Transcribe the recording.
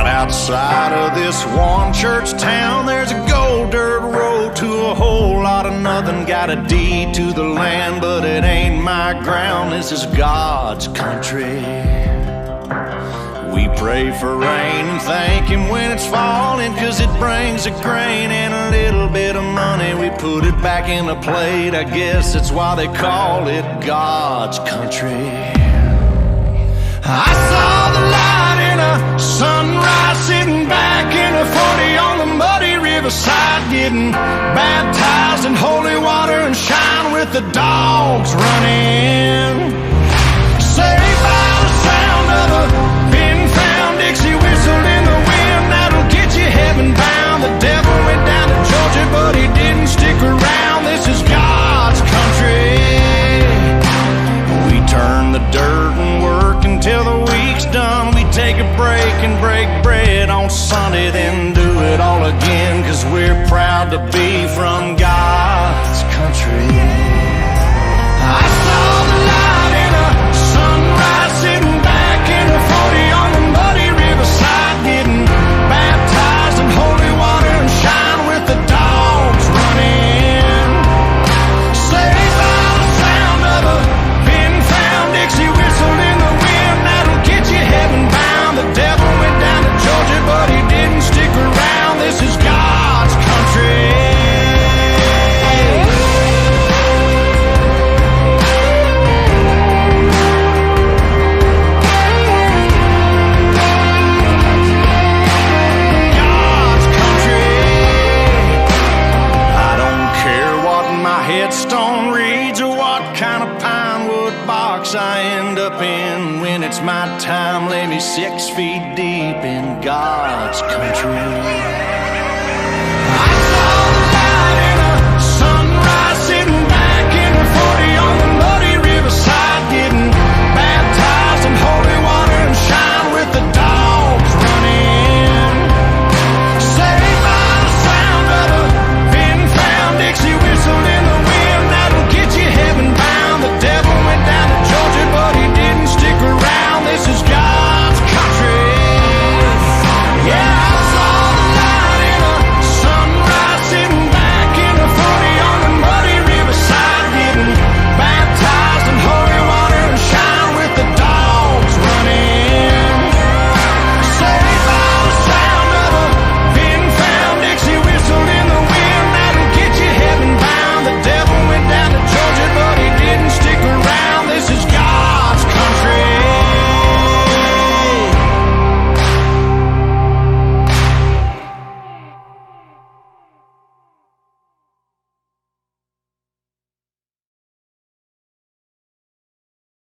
Outside of this one church town, there's a gold dirt road to a whole lot of nothing. Got a deed to the land, but it ain't my ground. This is God's country. We pray for rain and thank Him when it's falling, 'cause it brings a grain and a little bit of money. We put it back in a plate, I guess that's why they call it God's country. I saw the light in a sunrise, sitting back in a 40 on the muddy riverside, getting baptized in holy water and shine with the dogs running. Saved by the sound of a pin-found Dixie whistle in the wind, that'll get you heaven bound. The devil went down to Georgia, but he didn't stick around. This is God's country. We turn the dirt and work until the week's done. We take a break and break bread on Sunday, then do it all again, 'cause we're proud to be from God's country. I saw the light in a sunrise, sitting back in a 40 on the muddy riverside, getting baptized in holy water and shine with the dogs running. Saved by the sound of a pin-found Dixie whistle in the wind, that'll get you heaven bound. The devil went down to Georgia, but he didn't stick around. This is God's country. God's country. I don't care what my headstone reads or what kind of pine wood box I end up in. When it's my time, lay me 6 feet deep in God's country.